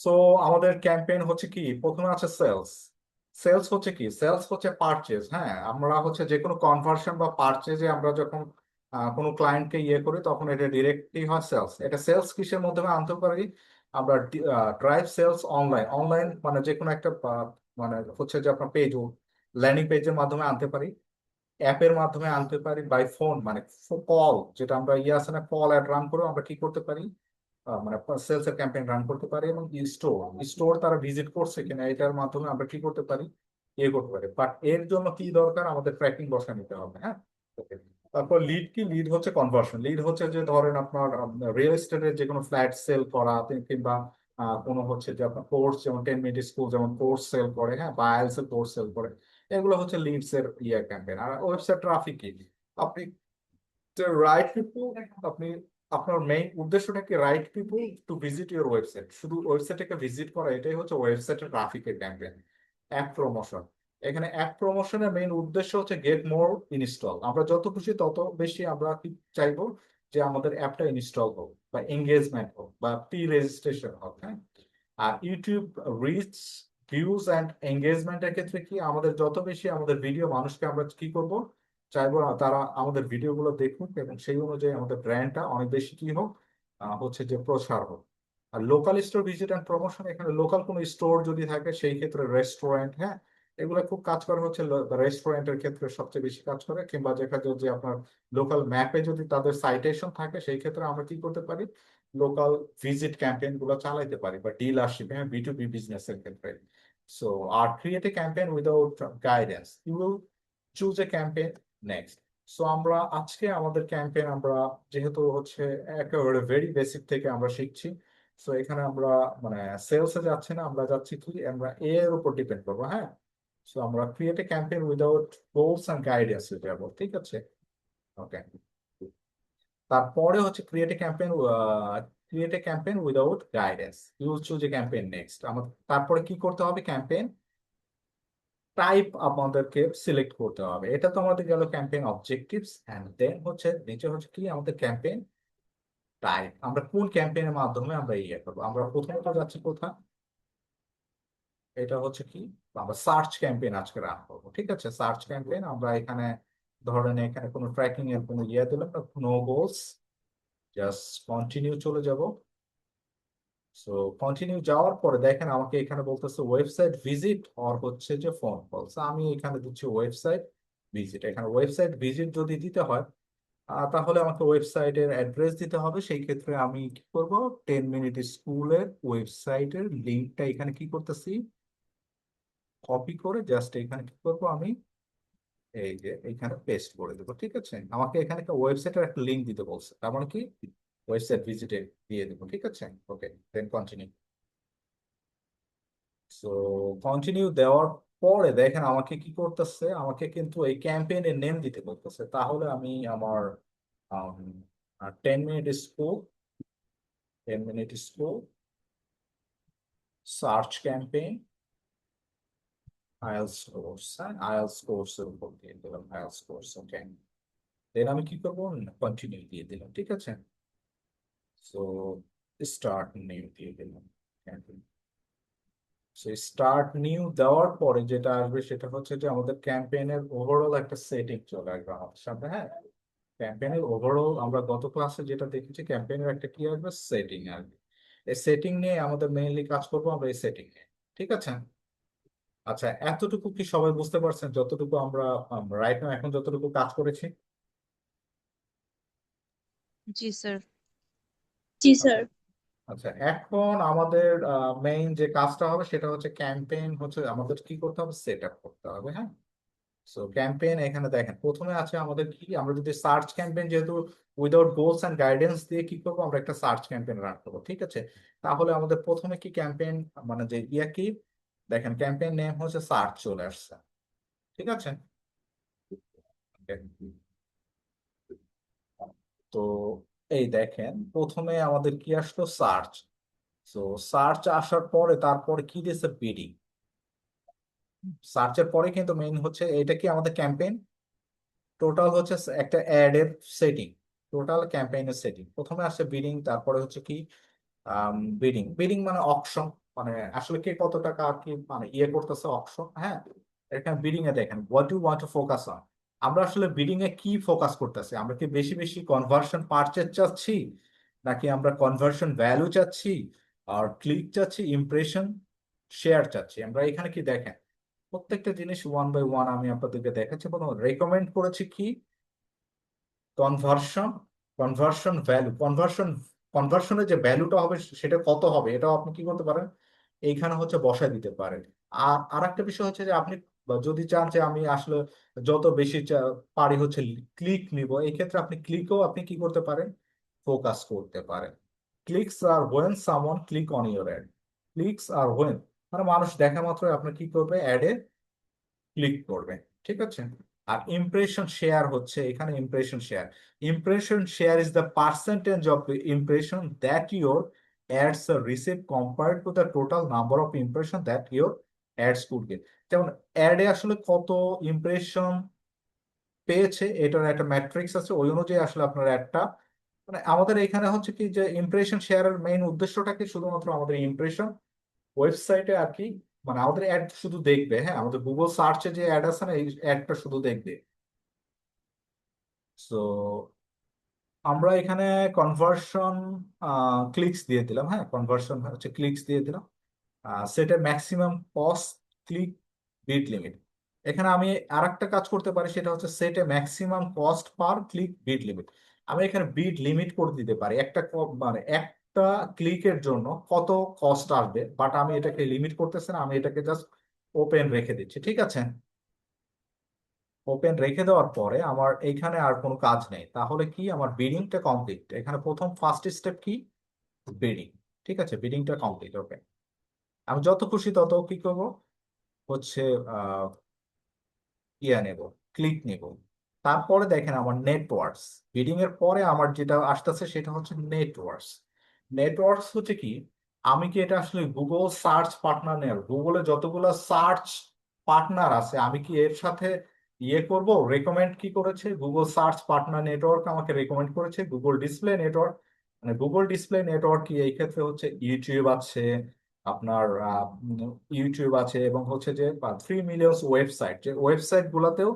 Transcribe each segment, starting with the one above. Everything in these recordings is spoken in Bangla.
সো আমাদের ক্যাম্পেইন হচ্ছে কি, প্রথমে আছে সেলস। সেলস হচ্ছে কি, সেলস হচ্ছে পারচেজ। হ্যাঁ, আমরা হচ্ছে যে কোনো কনভার্সন বা পারচেজে আমরা যখন কোনো ক্লায়েন্টকে ইয়ে করি তখন এটা ডিরেক্টলি হয় সেলস। এটা সেলস কিসের মাধ্যমে আনতে পারি আমরা? Drive sales online. অনলাইন মানে যে কোনো একটা মানে হচ্ছে যে আপনার পেজ, ল্যান্ডিং পেজের মাধ্যমে আনতে পারি, অ্যাপের মাধ্যমে আনতে পারি, বাই ফোন মানে কল, যেটা আমরা ইয়ে আছে না, কল অ্যাড রান করে আমরা কি করতে পারি, মানে সেলস এর ক্যাম্পেইন রান করতে পারি। এবং স্টোর, স্টোর তারা ভিজিট করছে কিনা এটার মাধ্যমে আমরা কি করতে পারি, ইয়ে করতে পারি। বাট এর জন্য কি দরকার, আমাদের ট্র্যাকিং বসা নিতে হবে। হ্যাঁ, Okay. তারপর লিড কি, লিড হচ্ছে কনভার্সন। লিড হচ্ছে যে ধরেন আপনার রিয়েল এস্টেটের যে কোনো ফ্ল্যাট সেল করা, কিংবা কোনো হচ্ছে যে আপনার কোর্স, যেমন 10 মিনিট স্কুল যেমন কোর্স সেল করে, হ্যাঁ, বা আইএলস এর কোর্স সেল করে, এগুলো হচ্ছে লিডস এর ইয়ে ক্যাম্পেইন। আর ওয়েবসাইট ট্রাফিক কি, আপনি রাইট পিপল, আপনি আপনার মেইন উদ্দেশ্যটা কি, right people to visit your website, শুধু ওয়েবসাইটটাকে ভিজিট করা, এটাই হচ্ছে ওয়েবসাইটের ট্রাফিকের ক্যাম্পেইন। অ্যাপ প্রমোশন, এখানে অ্যাপ প্রমোশনের মেইন উদ্দেশ্য হচ্ছে গেট মোর ইনস্টল। আমরা যত খুশি তত বেশি আমরা কি চাইবো, যে আমাদের অ্যাপটা ইনস্টল হোক, বা এঙ্গেজমেন্ট হোক, বা প্রি রেজিস্ট্রেশন হোক। হ্যাঁ, আর ইউটিউব রিচ, ভিউজ অ্যান্ড এঙ্গেজমেন্টের ক্ষেত্রে কি, আমাদের যত বেশি আমাদের ভিডিও মানুষকে আমরা কি করব, চাইবো তারা আমাদের ভিডিওগুলো দেখুক, এবং সেই অনুযায়ী আমাদের ব্র্যান্ডটা অনেক বেশি কি হোক, হচ্ছে যে প্রসার হোক। আর local store visit and promotion, এখানে লোকাল কোনো স্টোর যদি থাকে, সেই ক্ষেত্রে রেস্টুরেন্ট, হ্যাঁ, এগুলো খুব কাজ করে হচ্ছে রেস্টুরেন্টের ক্ষেত্রে সবচেয়ে বেশি কাজ করে। কিংবা যেখানে যে আপনার লোকাল ম্যাপে যদি তাদের সাইটেশন থাকে, সেই ক্ষেত্রে আমরা কি করতে পারি, লোকাল ভিজিট ক্যাম্পেইন গুলো চালাইতে পারি, বা ডিলারশিপ, হ্যাঁ, B2B বিজনেস এর ক্ষেত্রে। সো আর create a campaign without guidance, you will choose a campaign next. So আমরা আজকে আমাদের ক্যাম্পেইন আমরা, যেহেতু হচ্ছে একেবারে ভেরি বেসিক থেকে আমরা শিখছি, সো এখানে আমরা মানে সেলসে যাচ্ছি না, আমরা যাচ্ছি কি, আমরা এর উপর ডিপেন্ড করবো। হ্যাঁ, সো আমরা create a campaign without goals and guidance যাবো, ঠিক আছে? ওকে, তারপরে হচ্ছে create a campaign without guidance, you choose a campaign next. আমার তারপরে কি করতে হবে, ক্যাম্পেইন টাইপ আমাদেরকে সিলেক্ট করতে হবে। এটা তো আমাদের গেল ক্যাম্পেইন অবজেক্টিভস, এন্ড দেন হচ্ছে নিচে হচ্ছে কি আমাদের ক্যাম্পেইন টাইপ, আমরা কোন ক্যাম্পেইনের মাধ্যমে আমরা ইয়ে করবো। আমরা প্রথমত যাচ্ছি কোথা, এটা হচ্ছে কি, আমরা সার্চ ক্যাম্পেইন আজকে রান করবো, ঠিক আছে? সার্চ ক্যাম্পেইন আমরা এখানে ধরেন এখানে কোনো ট্র্যাকিং এর কোনো ইয়ে দিলাম না, নো গোলস, জাস্ট কন্টিনিউ চলে যাব। সো কন্টিনিউ যাওয়ার পরে দেখেন আমাকে এখানে বলতেছে ওয়েবসাইট ভিজিট অর হচ্ছে যে ফোন কল। আমি এখানে দিচ্ছি ওয়েবসাইট ভিজিট। এখানে ওয়েবসাইট ভিজিট যদি দিতে হয়, তাহলে আমাকে ওয়েবসাইটের অ্যাড্রেস দিতে হবে। সেই ক্ষেত্রে আমি কি করব, 10 মিনিট স্কুলের ওয়েবসাইটের লিঙ্কটা এখানে কি করতেছি, কপি করে জাস্ট এখানে কি করব আমি, এই যে এখানে পেস্ট করে দেবো, ঠিক আছে? আমাকে এখানে একটা ওয়েবসাইটের একটা লিঙ্ক দিতে বলছে, তার মানে কি, ওয়েবসাইট ভিজিটে দিয়ে দেবো, ঠিক আছে? ওকে, দেন কন্টিনিউ। সো কন্টিনিউ দেওয়ার পরে দেখেন আমাকে কি করতেছে, আমাকে কিন্তু এই ক্যাম্পেইনের নেম দিতে বলতেছে। তাহলে আমি আমার 10 minute school, 10 minute school search campaign IELTS course, হ্যাঁ, আইএলস কোর্সের উপর দিয়ে দিলাম, আইএলস কোর্স। ওকে, দেন আমি কি করবো, কন্টিনিউ দিয়ে দিলাম, ঠিক আছে? সো স্টার্ট নিউ দিয়ে দিলাম। সো স্টার্ট নিউ দেওয়ার পরে যেটা আসবে সেটা হচ্ছে যে আমাদের ক্যাম্পেইনের ওভারঅল একটা সেটিং চলে আসবে আমাদের সামনে। হ্যাঁ, ক্যাম্পেইনের ওভারঅল আমরা গত ক্লাসে যেটা দেখেছি, ক্যাম্পেইনের একটা কি আসবে, সেটিং আসবে। এই সেটিং নিয়ে আমাদের মেইনলি কাজ করবো আমরা, এই সেটিং নিয়ে, ঠিক আছে? আচ্ছা, এতটুকু কি সবাই বুঝতে পারছেন, যতটুকু আমরা রাইট নাও এখন যতটুকু কাজ করেছি? জি স্যার। জি আচ্ছা, স্যার। আচ্ছা, এখন আমাদের মেইন যে কাজটা হবে সেটা হচ্ছে ক্যাম্পেইন হচ্ছে আমাদের কি করতে হবে, সেট আপ করতে হবে। হ্যাঁ, সো ক্যাম্পেইন এখানে দেখেন প্রথমে আছে আমাদের কি, আমরা যদি সার্চ ক্যাম্পেইন, যেহেতু উইদাউট গোলস এন্ড গাইডেন্স দিয়ে কি করবো, আমরা একটা সার্চ ক্যাম্পেইন রান করবো, ঠিক আছে? তাহলে আমাদের প্রথমে কি ক্যাম্পেইন, মানে যে ইয়া কি, দেখেন ক্যাম্পেইন নেম হচ্ছে সার্চ চলে আসছে, ঠিক আছে? তো এই দেখেন প্রথমে আমাদের কি আসলো, সার্চ। তো সার্চ আসার পরে তারপরে কি দিয়েছে, বিডিং। সার্চের পরে কিন্তু মেইন হচ্ছে এটা কি, আমাদের ক্যাম্পেইন টোটাল হচ্ছে একটা অ্যাড এর সেটিং, টোটাল ক্যাম্পেইনের সেটিং। প্রথমে আসছে বিডিং, তারপরে হচ্ছে কি, বিডিং, বিডিং মানে অকশন, মানে আসলে কে কত টাকা আর কি মানে ইয়ে করতেছে অপশন, হ্যাঁ। এখানে বিডিং এ দেখেন what you want to focus on. আমরা আসলে বিডিং এ কি ফোকাস করতেছি, আমরা কি বেশি বেশি কনভার্সন পারচেজ চাচ্ছি, নাকি আমরা কনভার্সন ভ্যালু চাচ্ছি, আর ক্লিক চাচ্ছি, ইমপ্রেশন, শেয়ার চাচ্ছি। আমরা এখানে কি দেখেন প্রত্যেকটা জিনিস ওয়ান বাই ওয়ান আমি আপনাদেরকে দেখাচ্ছি। প্রথম রেকমেন্ড করেছি কি কনভার্সন, কনভার্সন ভ্যালু, কনভার্সনের যে ভ্যালুটা হবে সেটা কত হবে এটাও আপনি কি করতে পারেন এইখানে হচ্ছে বসায় দিতে পারেন। আর আরেকটা বিষয় হচ্ছে যে আপনি যদি চান যে আমি আসলে যত বেশি পারি হচ্ছে ক্লিক নিব, এই ক্ষেত্রে আপনি ক্লিকও আপনি কি করতে পারেন ফোকাস করতে পারেন। Clicks are when someone click on your ad, clicks are when মানে মানুষ দেখা মাত্রই আপনার কি করবে অ্যাডে ক্লিক করবে, ঠিক আছে। আর ইমপ্রেশন শেয়ার হচ্ছে এখানে impression share, impression share is the percentage of impression that your ads receive compared to the total number of impression that your ads could get. যেমন অ্যাডে আসলে কত ইমপ্রেশন পেয়েছে এটার একটা ম্যাট্রিক্স আছে, ওই অনুযায়ী আসলে আপনার একটা মানে আমাদের এখানে হচ্ছে কি যে ইমপ্রেশন শেয়ারের মেইন উদ্দেশ্যটা কি শুধুমাত্র আমাদের ইমপ্রেশন ওয়েবসাইটে আর কি মানে আমাদের অ্যাড শুধু দেখবে, হ্যাঁ আমাদের গুগল সার্চে যে অ্যাড আছে না এই অ্যাডটা শুধু দেখবে। সো আমরা এখানে কনভার্সন ক্লিকস দিয়ে দিলাম, হ্যাঁ কনভার্সন হচ্ছে ক্লিকস দিয়ে দিলাম। সেটা maximum cost click bid limit. এখানে আমি আরেকটা কাজ করতে পারি সেটা হচ্ছে set a maximum cost per click bid limit. আমি এখানে বিট লিমিট করে দিতে পারি একটা মানে একটা ক্লিকের জন্য কত কস্ট আসবে, বাট আমি এটাকে লিমিট করতেছি না, আমি এটাকে জাস্ট ওপেন রেখে দিচ্ছি, ঠিক আছে। ওপেন রেখে দেওয়ার পরে আমার এইখানে আর কোনো কাজ নেই, তাহলে কি আমার বিডিংটা কমপ্লিট। এখানে প্রথম ফার্স্ট স্টেপ কি বিডিং, ঠিক আছে বিডিংটা কমপ্লিট। ওকে, আমি যত খুশি তত কি করব হচ্ছে ইয়া নেব, ক্লিক নেব। তারপরে দেখেন আমার নেটওয়ার্কস, বিডিং এর পরে আমার যেটা আসতেছে সেটা হচ্ছে নেটওয়ার্কস। নেটওয়ার্কস হচ্ছে কি আমি কি এটা আসলে গুগল সার্চ পার্টনার নেব, গুগলে যতগুলো সার্চ পার্টনার আছে আমি কি এর সাথে ইয়ে করব, রেকমেন্ড কি করেছে গুগল সার্চ পার্টনার নেটওয়ার্ক আমাকে রেকমেন্ড করেছে গুগল ডিসপ্লে নেটওয়ার্ক। মানে গুগল ডিসপ্লে নেটওয়ার্ক কি এই ক্ষেত্রে হচ্ছে ইউটিউব আছে, আপনার ইউটিউব আছে, এবং হচ্ছে যে 3 মিলিয়ন ওয়েবসাইট, যে ওয়েবসাইট গুলোতেও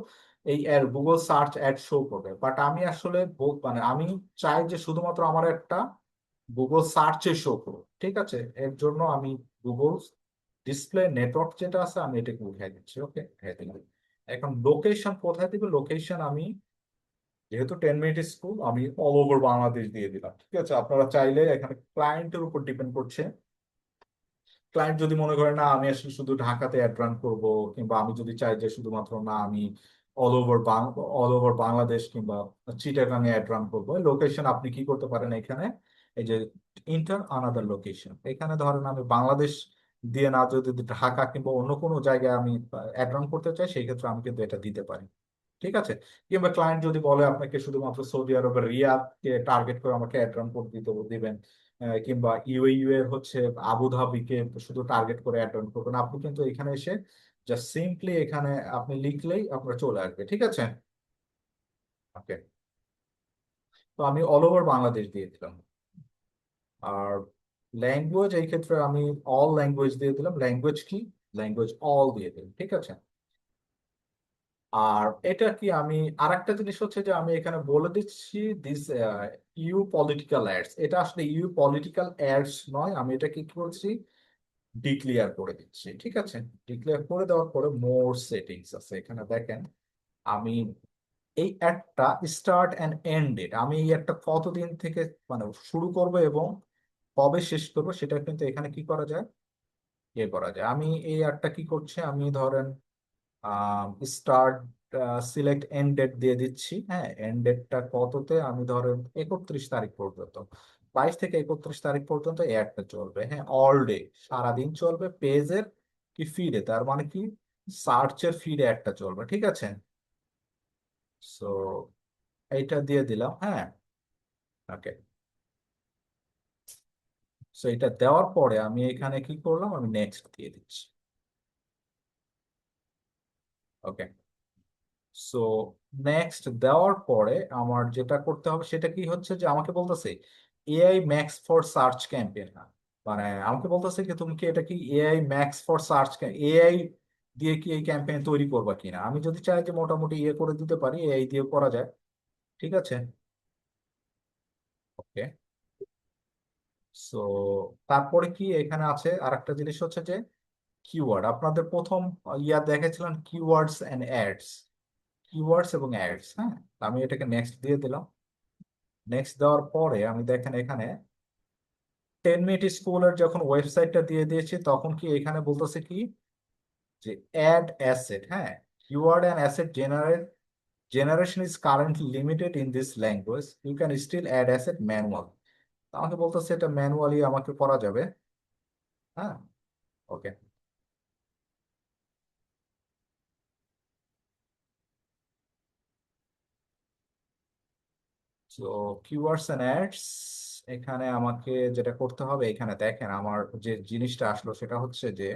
এই গুগল সার্চ অ্যাড শো করবে। বাট আমি আসলে মানে আমি চাই যে শুধুমাত্র আমার একটা গুগল সার্চে শো করুক, ঠিক আছে। এর জন্য আমি গুগল ডিসপ্লে নেটওয়ার্ক যেটা আছে আমি এটাকে উঠাই দিচ্ছি। ওকে, উঠাই দিলাম। এখন লোকেশন কোথায় দিবে, লোকেশন আমি যেহেতু 10 মিনিট স্কুল আমি অল ওভার বাংলাদেশ দিয়ে দিলাম, ঠিক আছে। আপনারা চাইলে এখানে ক্লায়েন্টের উপর ডিপেন্ড করছে, ক্লায়েন্ট যদি মনে করে না আমি আসলে শুধু ঢাকাতে অ্যাড রান করবো, কিংবা আমি যদি চাই যে শুধুমাত্র না আমি অল ওভার বাংলাদেশ কিংবা চিটাগাং এ অ্যাড রান করবো, লোকেশন আপনি কি করতে পারেন এখানে এই যে ইন্টার আনাদার লোকেশন, এখানে ধরেন আমি বাংলাদেশ দিয়ে না যদি ঢাকা কিংবা অন্য কোনো জায়গায় আমি অ্যাড রান করতে চাই সেই ক্ষেত্রে আমি কিন্তু এটা দিতে পারি, ঠিক আছে। কিংবা ক্লায়েন্ট যদি বলে আপনাকে শুধুমাত্র সৌদি আরবের রিয়াদকে টার্গেট করে আমাকে অ্যাড রান করতে দিবেন, কিংবা ইউএইউ এর হচ্ছে আবুধাবিকে শুধু টার্গেট করে অ্যাড রান করবেন, আপনি কিন্তু এখানে এসে জাস্ট সিম্পলি এখানে আপনি লিখলেই আপনার চলে আসবে, ঠিক আছে। ওকে, তো আমি অল ওভার বাংলাদেশ দিয়ে দিলাম। আর ল্যাঙ্গুয়েজ এই ক্ষেত্রে আমি অল ল্যাঙ্গুয়েজ দিয়ে দিলাম, ল্যাঙ্গুয়েজ কি ল্যাঙ্গুয়েজ অল দিয়ে দিলাম, ঠিক আছে। আর এটা কি আমি আরেকটা জিনিস হচ্ছে যে আমি এখানে বলে দিচ্ছি দিস ইউ পলিটিক্যাল অ্যাডস, এটা আসলে ইউ পলিটিক্যাল অ্যাডস নয়, আমি এটা কি করছি ডিক্লিয়ার করে দিচ্ছি, ঠিক আছে। ডিক্লেয়ার করে দেওয়ার পরে মোর সেটিংস আছে এখানে দেখেন আমি এই অ্যাডটা স্টার্ট অ্যান্ড এন্ড ডেট, আমি এই একটা কতদিন থেকে মানে শুরু করব এবং কবে শেষ করবো সেটা কিন্তু এখানে কি করা যায় ইয়ে করা যায়। আমি এই অ্যাডটা কি করছি আমি ধরেন স্টার্ট সিলেক্ট এন্ড ডেট দিয়ে দিচ্ছি, হ্যাঁ এন্ড ডেটটা কততে আমি ধরেন 31 তারিখ পর্যন্ত, 22 থেকে 31 তারিখ পর্যন্ত এই অ্যাডটা চলবে, হ্যাঁ অল ডে সারাদিন চলবে পেজের কি ফিডে, তার মানে কি সার্চের ফিডে একটা চলবে, ঠিক আছে। সো এইটা দিয়ে দিলাম, হ্যাঁ ওকে। সো এটা দেওয়ার পরে আমি এখানে কি করলাম আমি নেক্সট দিয়ে দিচ্ছি। ওকে, সো নেক্সট দেওয়ার পরে আমার যেটা করতে হবে সেটা কি হচ্ছে যে আমাকে বলতেছে AI max for search campaign, মানে আমাকে বলতেছে কি তুমি কি এটা কি AI max for search, AI দিয়ে কি এই ক্যাম্পেইন তৈরি করবা কিনা। আমি যদি চাই যে মোটামুটি ইয়ে করে দিতে পারি, এআই দিয়ে করা যায়। ঠিক আছে, ওকে। সো তারপরে কি এখানে আছে আরেকটা জিনিস হচ্ছে যে কিওয়ার্ড। আপনাদের প্রথম ইয়া দেখেছিলেন কিওয়ার্ডস এন্ড অ্যাডস, কিওয়ার্ডস এবং অ্যাডস, হ্যাঁ। আমি এটাকে নেক্সট দিয়ে দিলাম। নেক্সট দেওয়ার পরে আমি দেখেন এখানে 10 মিনিট স্কুলের যখন ওয়েবসাইটটা দিয়ে দিয়েছি, তখন কি এখানে বলতেছে কি যে অ্যাড অ্যাসেট, হ্যাঁ। Keyword and asset generation is currently limited in this language, you can still add asset manual। আমাকে বলতেছে এটা ম্যানুয়ালি আমাকে করা যাবে, হ্যাঁ। ওকে, তো কিওয়ার্ডস এন্ড অ্যাডস, এখানে আমাকে যেটা করতে হবে, এখানে দেখেন আমার যে জিনিসটা আসলো সেটা হচ্ছে যে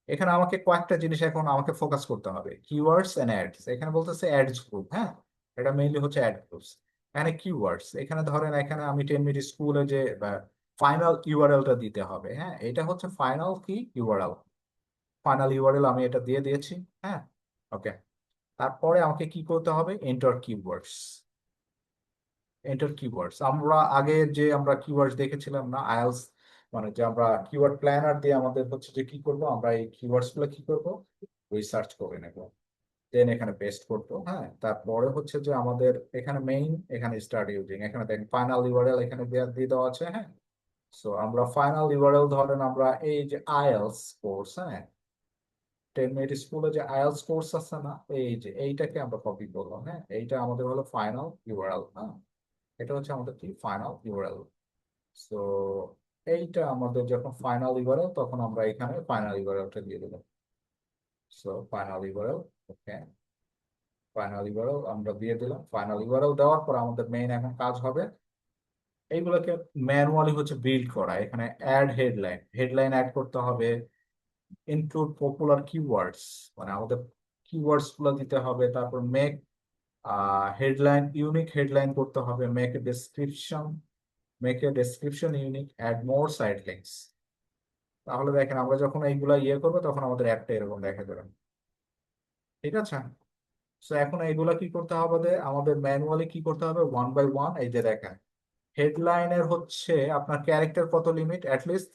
এখানে আমাকে কয়েকটা জিনিস এখন আমাকে ফোকাস করতে হবে। কিওয়ার্ডস এন্ড অ্যাডস, এখানে বলতেছে অ্যাডস গ্রুপ, হ্যাঁ। এটা মেইনলি হচ্ছে অ্যাড গ্রুপস। এখানে কিওয়ার্ডস, এখানে ধরেন এখানে আমি 10 মিনিট স্কুলে যে ফাইনাল ইউআরএলটা দিতে হবে, হ্যাঁ। এটা হচ্ছে ফাইনাল কি ইউআরএল, ফাইনাল ইউআরএল আমি এটা দিয়ে দিয়েছি, হ্যাঁ। ওকে, তারপরে আমাকে কি করতে হবে, এন্টার কিওয়ার্ডস। এন্টার কিওয়ার্ডস, আমরা আগে যে আমরা কিওয়ার্ডস দেখেছিলাম না আইএলস, মানে যে আমরা কিওয়ার্ড প্ল্যানার দিয়ে আমাদের হচ্ছে যে কি করব, আমরা এই কিওয়ার্ডস গুলো কি করব, রিসার্চ করে নেব, দেন এখানে পেস্ট করবো, হ্যাঁ। তারপরে হচ্ছে যে আমাদের এখানে মেইন, এখানে স্টার্ট ইউজিং, এখানে দেখেন ফাইনাল ইউআরএল এখানে দিয়ে দেওয়া আছে, হ্যাঁ। সো আমরা ফাইনাল ইউআরএল ধরেন আমরা এই যে আইএলস কোর্স, হ্যাঁ, 10 মিনিট স্কুলে যে আইএলস কোর্স আছে না, এই যে এইটাকে আমরা কপি করলাম, হ্যাঁ। এইটা আমাদের হলো ফাইনাল ইউআরএল, হ্যাঁ। এটা হচ্ছে আমাদের কি ফাইনাল ইউআরএল। সো এইটা আমাদের যখন ফাইনাল ইউআরএল, তখন আমরা এখানে ফাইনাল ইউআরএলটা দিয়ে দিলাম। সো ফাইনাল ইউআরএল, ওকে। ফাইনাল ইউআরএল আমরা দিয়ে দিলাম। ফাইনাল ইউআরএল দেওয়ার পর আমাদের মেইন এখন কাজ হবে এইগুলোকে ম্যানুয়ালি হচ্ছে বিল্ড করা। এখানে অ্যাড হেডলাইন, হেডলাইন অ্যাড করতে হবে, ইনক্লুড পপুলার কিওয়ার্ডস, মানে আমাদের কিওয়ার্ডস গুলো দিতে হবে। তারপর মেক হেডলাইন ইউনিক, হেডলাইন করতে হবে, make a description unique, add more site links. তাহলে দেখেন আমরা যখন এইগুলা ইয়ে করবো তখন আমাদের অ্যাডটা এরকম দেখা যাবে। ঠিক আছে, তো এখন এইগুলা কি করতে হবে, আমাদের ম্যানুয়ালি কি করতে হবে, ওয়ান বাই ওয়ান। এই যে দেখেন হেডলাইনের হচ্ছে আপনার ক্যারেক্টার কত লিমিট, অ্যাটলিস্ট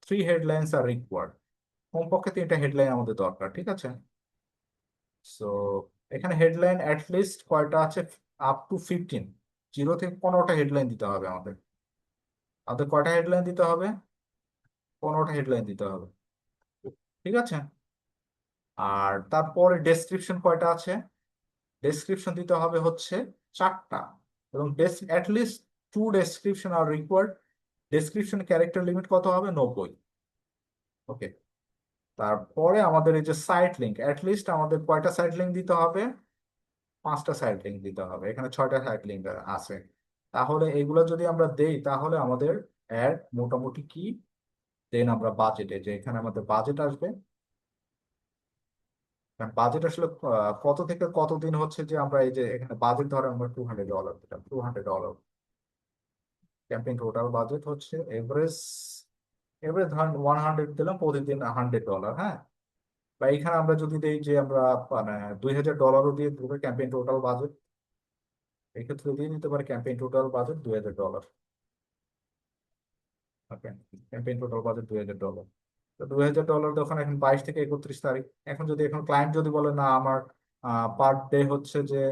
3 হেডলাইন্স আর রিকোয়ার্ড, কমপক্ষে 3টা হেডলাইন আমাদের দরকার। ঠিক আছে, সো এখানে হেডলাইন অ্যাটলিস্ট কয়টা আছে, আপ টু 15, 0 থেকে 15টা হেডলাইন দিতে হবে আমাদের। আমাদের কয়টা হেডলাইন দিতে হবে, 15টা হেডলাইন দিতে হবে। ঠিক আছে, আর তারপরে ডেসক্রিপশন কয়টা আছে, ডেসক্রিপশন দিতে হবে হচ্ছে 4টা, এবং অ্যাটলিস্ট 2 ডেসক্রিপশন আর রিকোয়ার্ড। ডেসক্রিপশন ক্যারেক্টার লিমিট কত হবে, 90। ওকে, তারপরে আমাদের এই যে সাইট লিঙ্ক, অ্যাটলিস্ট আমাদের কয়টা সাইট লিঙ্ক দিতে হবে, 5টা সাইট লিঙ্ক দিতে হবে। এখানে 6টা সাইট লিঙ্ক আছে। তাহলে এগুলো যদি আমরা দেই তাহলে আমাদের অ্যাড মোটামুটি কি, দেন আমরা বাজেটে, যে এখানে আমাদের বাজেট আসবে। বাজেট আসলে কত থেকে কত দিন হচ্ছে যে আমরা এই যে এখানে বাজেট ধরে আমরা $200 দিলাম, $200। ক্যাম্পেইন টোটাল বাজেট হচ্ছে এভারেজ, এভারেজ ধরেন 100 দিলাম, প্রতিদিন $100, হ্যাঁ। বা এখানে আমরা যদি দেই যে আমরা মানে $2000 দিয়ে দেবো ক্যাম্পেইন টোটাল বাজেট, এক্ষেত্রে দিয়ে দিতে পারি ক্যাম্পেইন টোটাল বাজেট $2000। ওকে, ক্যাম্পেইন টোটাল বাজেট $2000। তো $2000 তখন এখন 22 থেকে 31 তারিখ। এখন যদি এখন ক্লায়েন্ট যদি বলে না আমার পার ডে হচ্ছে যে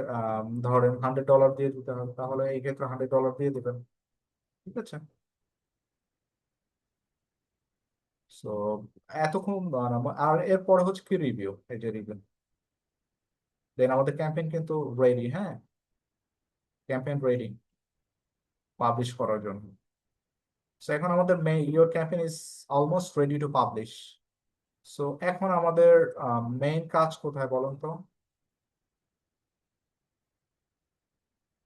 ধরেন $100 দিয়ে দিতে হবে, তাহলে এই ক্ষেত্রে $100 দিয়ে দিবেন। ঠিক আছে, সো এতক্ষণ বানাবো। আর এরপরে হচ্ছে কি রিভিউ, এই যে রিভিউ, দেন আমাদের ক্যাম্পেইন কিন্তু রেডি, হ্যাঁ। ক্যাম্পেইন রেডি পাবলিশ করার জন্য। সো এখন আমাদের your campaign is almost ready to publish. So এখন আমাদের মেইন কাজ কোথায় বলুন তো,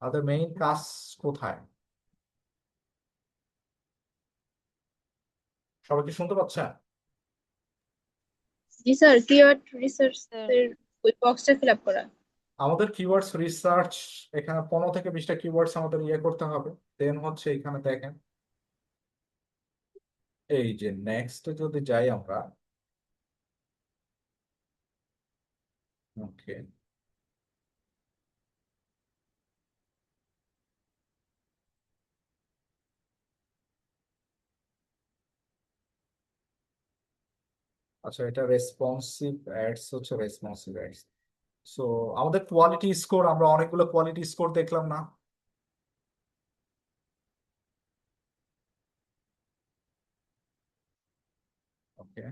আমাদের মেইন কাজ কোথায়, সবাই কি শুনতে পাচ্ছে? জি স্যার, কিওয়ার্ড রিসার্চ স্যার এর ওই বক্সটা ফিল আপ করা। আমাদের কিওয়ার্ডস রিসার্চ, এখানে 15 থেকে 20টা কিওয়ার্ডস আমাদের ইয়ে করতে হবে। দেন হচ্ছে এখানে দেখেন এই যে নেক্সট যদি যাই আমরা, ওকে, আচ্ছা এটা রেসপন্সিভ অ্যাডস হচ্ছে, রেসপন্সিভ অ্যাডস। সো আমাদের কোয়ালিটি স্কোর, আমরা অনেকগুলো কোয়ালিটি স্কোর দেখলাম না? ওকে,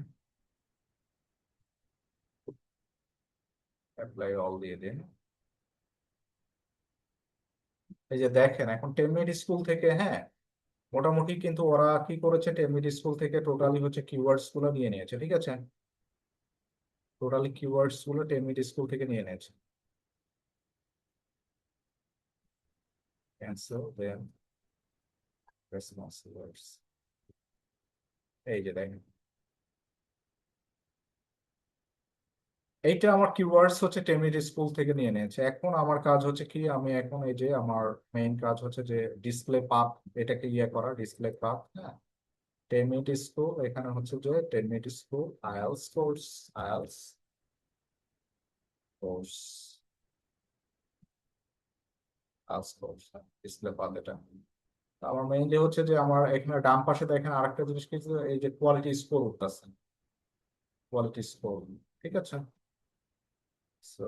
অ্যাপ্লাই অল দিয়ে দিন। এই যে দেখেন এখন টেমনেট স্কুল থেকে, হ্যাঁ, মোটামুটি কিন্তু ওরা কি করেছে, টেমনেট স্কুল থেকে টোটালি হচ্ছে কিওয়ার্ডস গুলো নিয়ে নিয়েছে, ঠিক আছে? টোটালি কিওয়ার্ডস গুলো টেমনেট স্কুল থেকে নিয়ে নিয়েছে। ক্যান্সেল দেন রেসপন্সিভ অ্যাডস। এই যে দেখেন, এইটা আমার কিওয়ার্ডস হচ্ছে টেমনেট স্কুল থেকে নিয়ে নিয়েছে। এখন আমার কাজ হচ্ছে কি, আমি এখন এই যে আমার মেইন কাজ হচ্ছে যে ডিসপ্লে পাথ, এটাকে ইয়ে করা, ডিসপ্লে পাথ, হ্যাঁ। টেমনেট স্কুল, এখানে হচ্ছে যে টেমনেট school IELTS course, IELTS course, IELTS course, display path এটা। আমার মেইনলি হচ্ছে যে আমার এখানে ডান পাশে দেখেন আরেকটা জিনিস কি, যে এই যে কোয়ালিটি স্কোর উঠতেছে, কোয়ালিটি স্কোর, ঠিক আছে? সো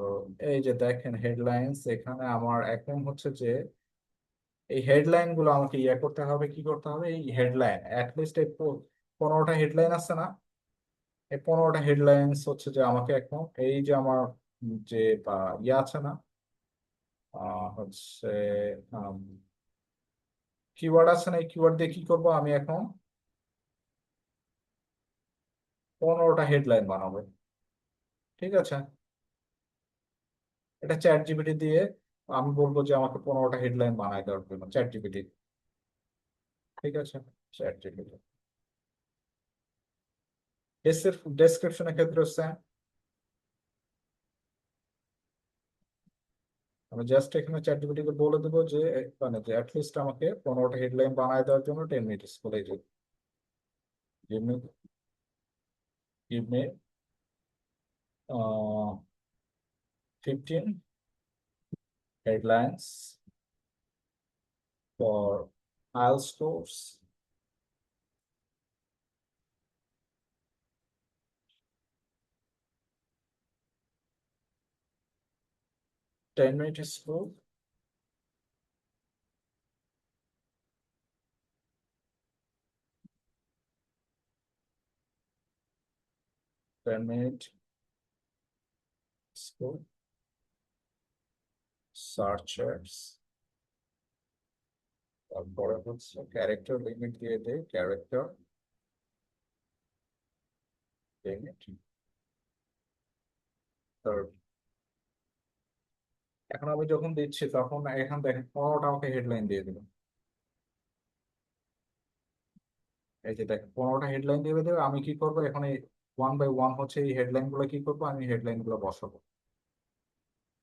এই যে দেখেন হেডলাইন্স, এখানে আমার এখন হচ্ছে যে এই হেডলাইন গুলো আমাকে ইয়ে করতে হবে, কি করতে হবে, এই হেডলাইন অ্যাটলিস্ট এই 15টা হেডলাইন আছে না, এই 15টা হেডলাইন্স হচ্ছে যে আমাকে এখন এই যে আমার যে বা ইয়ে আছে না, হচ্ছে কিওয়ার্ড আছে না, এই কিওয়ার্ড দিয়ে কি করবো আমি এখন, 15টা হেডলাইন বানাবো, ঠিক আছে? এটা চ্যাট জিপিটি দিয়ে আমি বলবো যে আমাকে 15টা হেডলাইন বানায় দেওয়ার জন্য, চ্যাট জিপিটি, ঠিক আছে? চ্যাট জিপিটি ডেসক্রিপশনের ক্ষেত্রে হচ্ছে আমি জাস্ট এখানে চ্যাট জিপিটি কে বলে দেবো যে মানে যে অ্যাটলিস্ট আমাকে 15টা হেডলাইন বানায় দেওয়ার জন্য 10 মিনিটস বলে যে give me give me 15 headlines for IELTS course, 10 minutes school, 10 minute school, searchers, তারপরে হচ্ছে ক্যারেক্টার লিমিট দিয়ে দেয়, ক্যারেক্টার লিমিট। এখন আমি যখন দিচ্ছি তখন এখান দেখেন 15টা আমাকে হেডলাইন দিয়ে দিল। এই যে দেখেন 15টা হেডলাইন দিয়ে দেবে, আমি কি করবো এখন, এই ওয়ান বাই ওয়ান হচ্ছে এই হেডলাইন গুলো কি করবো, আমি হেডলাইন গুলো বসাবো,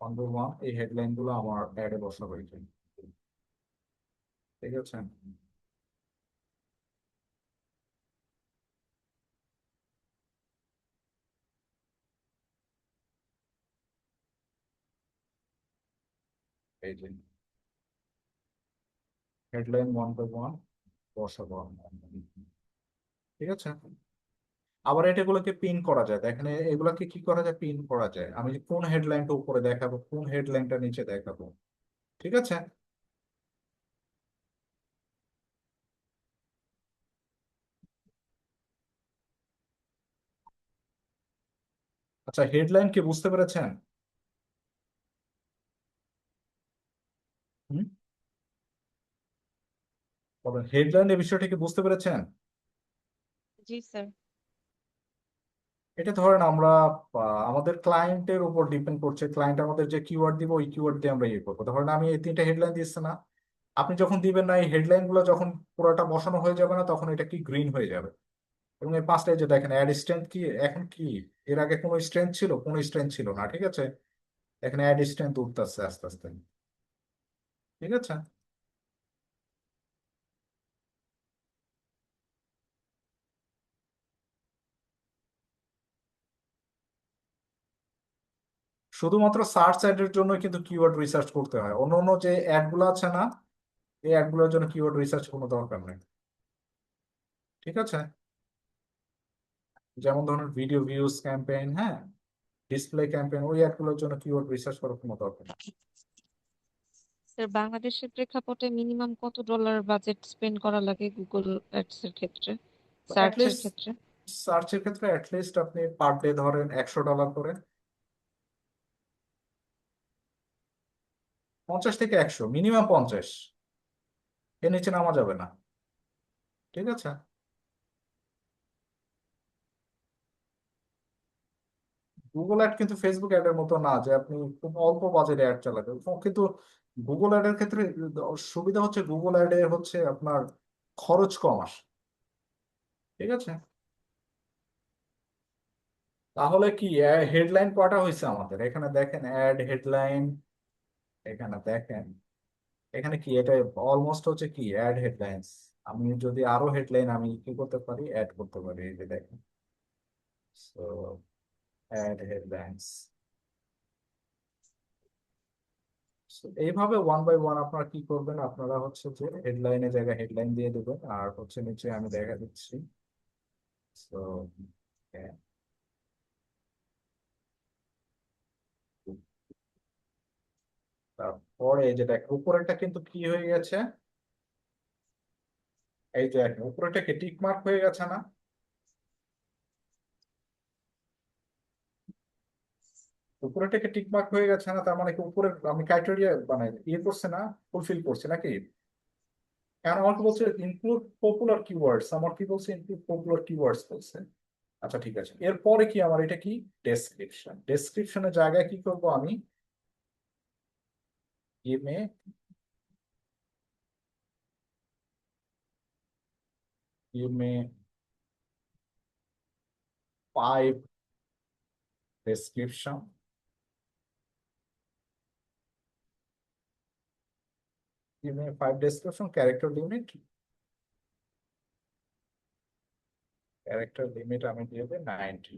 ওয়ান বাই ওয়ান এই হেডলাইন গুলো আমার অ্যাডে বসাবো এখানে, ঠিক আছে? এই যে হেডলাইন ওয়ান বাই ওয়ান বসাবো আমি। ঠিক আছে? আবার এটাগুলোকে পিন করা যায়, দেখেন এগুলাকে কি করা যায়, পিন করা যায়। আমি কোন হেডলাইনটা উপরে দেখাবো, কোন হেডলাইনটা নিচে দেখাবো, ঠিক আছে? আচ্ছা হেডলাইন কি বুঝতে পেরেছেন? হুম, বলেন হেডলাইন এই বিষয়টা কি বুঝতে পেরেছেন? জি স্যার। এটা ধরেন আমরা আমাদের ক্লায়েন্টের উপর ডিপেন্ড করছে, ক্লায়েন্ট আমাদের যে কিওয়ার্ড দিব ওই কিওয়ার্ড দিয়ে আমরা ইয়ে করবো। ধরেন আমি এই 3টা হেডলাইন দিচ্ছি না, আপনি যখন দিবেন না এই হেডলাইন গুলো যখন পুরোটা বসানো হয়ে যাবে না, তখন এটা কি গ্রিন হয়ে যাবে। এবং এই 5টায় যে দেখেন অ্যাড স্ট্রেংথ কি, এখন কি, এর আগে কোনো স্ট্রেংথ ছিল, কোনো স্ট্রেংথ ছিল না, ঠিক আছে? এখানে অ্যাড স্ট্রেংথ উঠতেছে আস্তে আস্তে, ঠিক আছে? শুধুমাত্র সার্চ অ্যাডের জন্য কিন্তু কিওয়ার্ড রিসার্চ করতে হয়, অন্য অন্য যে অ্যাড গুলো আছে না, এই অ্যাড গুলোর জন্য কিওয়ার্ড রিসার্চ কোনো দরকার নেই। ঠিক আছে? যেমন ধরুন ভিডিও ভিউজ ক্যাম্পেইন, হ্যাঁ, ডিসপ্লে ক্যাম্পেইন, ওই অ্যাড গুলোর জন্য কিওয়ার্ড রিসার্চ করার কোনো দরকার নেই। স্যার বাংলাদেশের প্রেক্ষাপটে মিনিমাম কত ডলার বাজেট স্পেন্ড করা লাগে গুগল অ্যাডস এর ক্ষেত্রে, সার্চের অ্যাটলিস্ট ক্ষেত্রে? সার্চের ক্ষেত্রে অ্যাটলিস্ট আপনি পার ডে ধরেন $100 করে, 50 থেকে 100, মিনিমাম 50, এর নিচে নামা যাবে না। ঠিক আছে? গুগল অ্যাড কিন্তু ফেসবুক অ্যাডের মতো না যে আপনি খুব অল্প বাজেটে অ্যাড চালাবেন, কিন্তু গুগল অ্যাডের ক্ষেত্রে সুবিধা হচ্ছে গুগল অ্যাডে হচ্ছে আপনার খরচ কম আসে। ঠিক আছে? তাহলে কি হেডলাইন কটা হয়েছে আমাদের এখানে দেখেন, অ্যাড হেডলাইন, এখানে দেখেন, এখানে কি এটা অলমোস্ট হচ্ছে কি অ্যাড হেডলাইন্স। আমি যদি আরো হেডলাইন আমি কি করতে পারি, অ্যাড করতে পারি, এই যে দেখেন, সো অ্যাড হেডলাইন্স। এইভাবে ওয়ান বাই ওয়ান আপনারা কি করবেন, আপনারা হচ্ছে যে হেডলাইনের জায়গায় হেডলাইন দিয়ে দেবেন, আর হচ্ছে নিচে আমি দেখা দিচ্ছি। তো তারপরে এই যে দেখেন উপরেরটা কিন্তু কি হয়ে গেছে, এই যে দেখেন উপরেরটা কি টিক মার্ক হয়ে গেছে না? উপরেরটা কি টিক মার্ক হয়ে গেছে না, তার মানে কি উপরে আমি ক্রাইটেরিয়া মানে ইয়ে করছে না, ফুলফিল করছে নাকি? কারণ আমাকে বলছে ইনক্লুড পপুলার কিওয়ার্ডস, আমার কি বলছে, ইনক্লুড পপুলার কিওয়ার্ডস বলছে। আচ্ছা ঠিক আছে, এরপরে কি আমার এটা কি, ডেসক্রিপশন, ডেসক্রিপশনের জায়গায় কি করব আমি, give me 5 description, give me 5 description, character limit আমি দিয়ে দেব 90।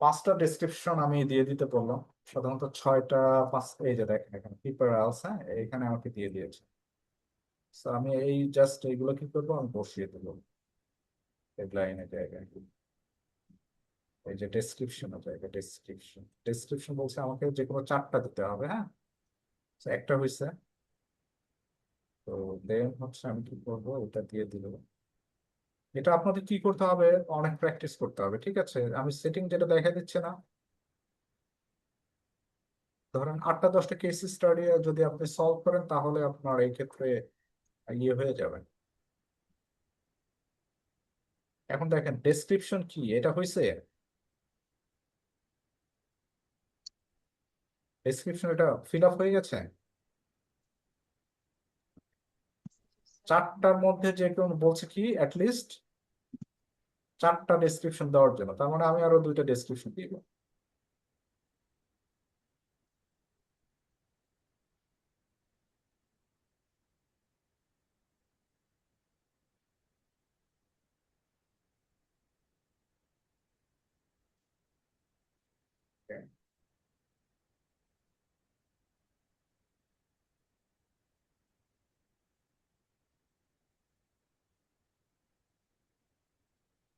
5টা ডেসক্রিপশন আমি দিয়ে দিতে বললাম, সাধারণত 6টা, 5, এই যে দেখেন এখানে পিপারালস, হ্যাঁ, এখানে আমাকে দিয়ে দিয়েছে। So আমি এই জাস্ট এইগুলো কি করবো, আমি বসিয়ে দেবো হেডলাইনের জায়গায়, এই যে ডেসক্রিপশনের জায়গায় ডেসক্রিপশন, ডেসক্রিপশন বলছে আমাকে যে কোনো 4টা দিতে হবে, হ্যাঁ। So একটা হয়েছে, তো দেন হচ্ছে আমি কি করবো, এটা দিয়ে দিল। এটা আপনাদের কি করতে হবে, অনেক প্র্যাকটিস করতে হবে। ঠিক আছে, আমি সেটিং যেটা দেখা দিচ্ছে না, ধরেন 8টা 10টা কেস স্টাডি যদি আপনি সলভ করেন তাহলে আপনার এই ক্ষেত্রে ইয়ে হয়ে যাবে। এখন দেখেন ডেসক্রিপশন কি, এটা হয়েছে ডেসক্রিপশন, এটা ফিল আপ হয়ে গেছে। 4টার মধ্যে যে কেউ বলছে কি অ্যাটলিস্ট 4টা ডেসক্রিপশন দেওয়ার জন্য, তার মানে আমি আরো 2টা ডেসক্রিপশন দিব।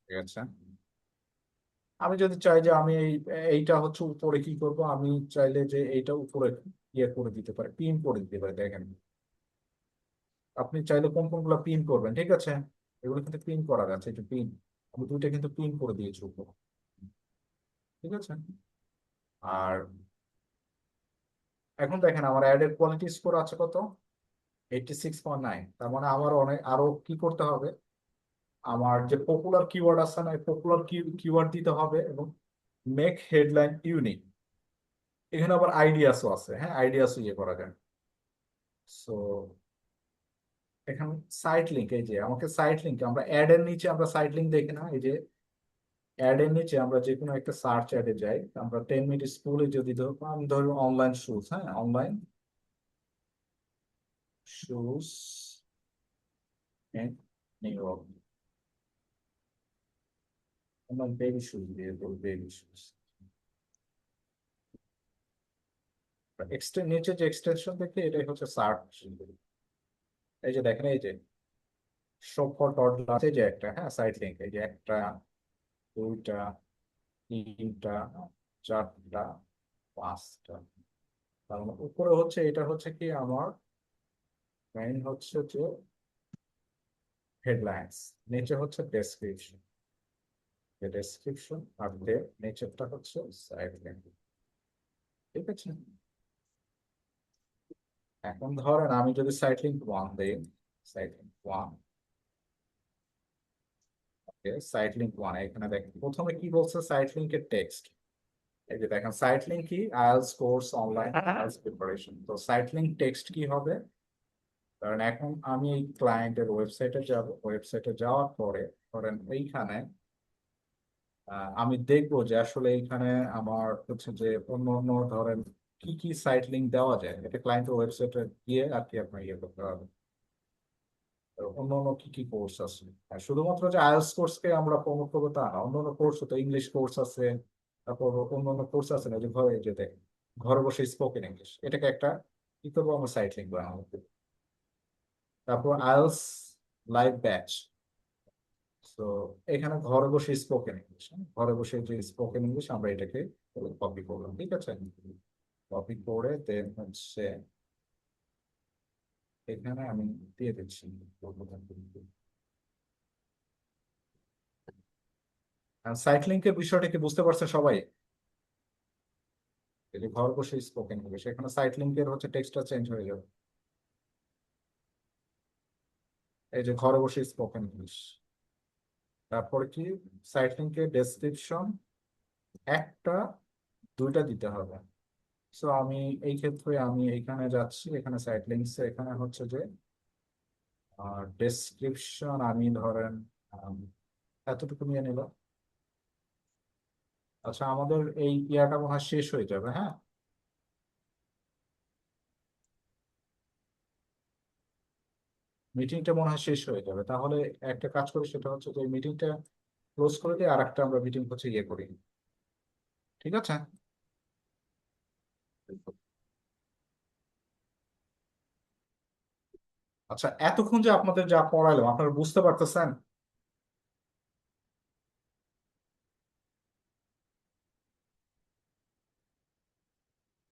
ঠিক আছে, আমি যদি চাই যে আমি এইটা হচ্ছে উপরে কি করব, আমি চাইলে যে এইটা উপরে ইয়ে করে দিতে পারি, পিন করে দিতে পারি। দেখেন আপনি চাইলে কোন কোনগুলো পিন করবেন, ঠিক আছে, এগুলো কিন্তু পিন করা আছে, এটা পিন, আমি 2টা কিন্তু পিন করে দিয়েছি উপরে। ঠিক আছে, আর এখন দেখেন আমার অ্যাডের কোয়ালিটি স্কোর আছে কত, 86.9। তার মানে আমার অনেক আরো কি করতে হবে, আমার যে পপুলার কিওয়ার্ড আছে না, পপুলার কিওয়ার্ড দিতে হবে, এবং মেক হেডলাইন ইউনিক, এখানে আবার আইডিয়াসও আছে, হ্যাঁ, আইডিয়াসও ইয়ে করা যায়। সো এখানে সাইট লিঙ্ক, এই যে আমাকে সাইট লিঙ্ক, আমরা অ্যাড এর নিচে আমরা সাইট লিঙ্ক দেখি না, এই যে অ্যাড এর নিচে আমরা যে কোনো একটা সার্চ অ্যাডে যাই, আমরা 10 মিনিট স্কুলে যদি আমি ধরো অনলাইন শুজ, হ্যাঁ, online shoes new York, online baby shoes দিয়ে দেবো, বেবি শুজ। নিচে যে এক্সটেনশন দেখে এটাই হচ্ছে সার্চ। এই যে দেখেন, এই যে শো ফর টডলার আছে যে একটা, হ্যাঁ, সাইট লিঙ্ক, এই যে একটা, দুইটা, তিনটা, চারটা, পাঁচটা। তার মানে উপরে হচ্ছে, এটা হচ্ছে কি আমার মেইন হচ্ছে যে হেডলাইন্স, নিচে হচ্ছে ডেসক্রিপশন, ডেসক্রিপশন আর নিচেরটা হচ্ছে সাইট লিঙ্ক। ঠিক আছে, এখন ধরেন আমি যদি সাইট লিঙ্ক 1 দিই, সাইট লিঙ্ক 1, সাইট লিঙ্ক 1 এখানে দেখেন প্রথমে কি বলছে, সাইট লিঙ্কের টেক্সট। এই যে দেখেন সাইট লিঙ্ক কি, IELTS course online, IELTS preparation. তো সাইট লিঙ্ক টেক্সট কি হবে, কারণ এখন আমি এই ক্লায়েন্টের ওয়েবসাইটে যাব, ওয়েবসাইটে যাওয়ার পরে ধরেন এইখানে আমি দেখবো যে আসলে এইখানে আমার হচ্ছে যে অন্য অন্য ধরেন কি কি সাইট লিঙ্ক দেওয়া যায়, এটা ক্লায়েন্টের ওয়েবসাইটে গিয়ে আর কি আপনার ইয়ে করতে হবে। তো অন্য অন্য কি কি কোর্স আছে, আর শুধুমাত্র যে আইএলটিএস কোর্সকে আমরা প্রমোট করবো তা না, অন্য অন্য কোর্স তো ইংলিশ কোর্স আছে, তারপর অন্য অন্য কোর্স আছে না, যে ঘরে যে দেখেন ঘরে বসে স্পোকেন ইংলিশ, এটাকে একটা কি করবো আমরা সাইট লিঙ্ক বানাবো। তারপর আইএলটিএস লাইভ ব্যাচ। তো এখানে ঘরে বসে স্পোকেন ইংলিশ, ঘরে বসে যে স্পোকেন ইংলিশ আমরা এটাকে কপি করলাম, ঠিক আছে, কপি করে দেন হচ্ছে এখানে আমি দিয়ে দিচ্ছি। সাইট লিঙ্কের বিষয়টা কি বুঝতে পারছে সবাই? এই যে ঘর বসে স্পোকেন ইংলিশ, এখানে সাইট লিঙ্কের হচ্ছে টেক্সটটা চেঞ্জ হয়ে যাবে। এই যে ঘরে বসে স্পোকেন ইংলিশ, তারপর কি সাইট লিঙ্কের ডেসক্রিপশন একটা, দুইটা দিতে হবে। সো আমি এই ক্ষেত্রে আমি এখানে যাচ্ছি, এখানে সাইট লিঙ্কস, এখানে হচ্ছে যে ডেসক্রিপশন আমি ধরেন আম, এতটুকু নিয়ে নিল। আচ্ছা, আমাদের এই ইয়াটা মনে হয় শেষ হয়ে যাবে, হ্যাঁ, মিটিংটা মনে হয় শেষ হয়ে যাবে, তাহলে একটা কাজ করি, সেটা হচ্ছে যে মিটিংটা ক্লোজ করে দিয়ে আর একটা আমরা মিটিং হচ্ছে ইয়ে করি। ঠিক আছে। আচ্ছা, এতক্ষণ যে আপনাদের যা পড়াইলাম আপনারা বুঝতে পারতেছেন?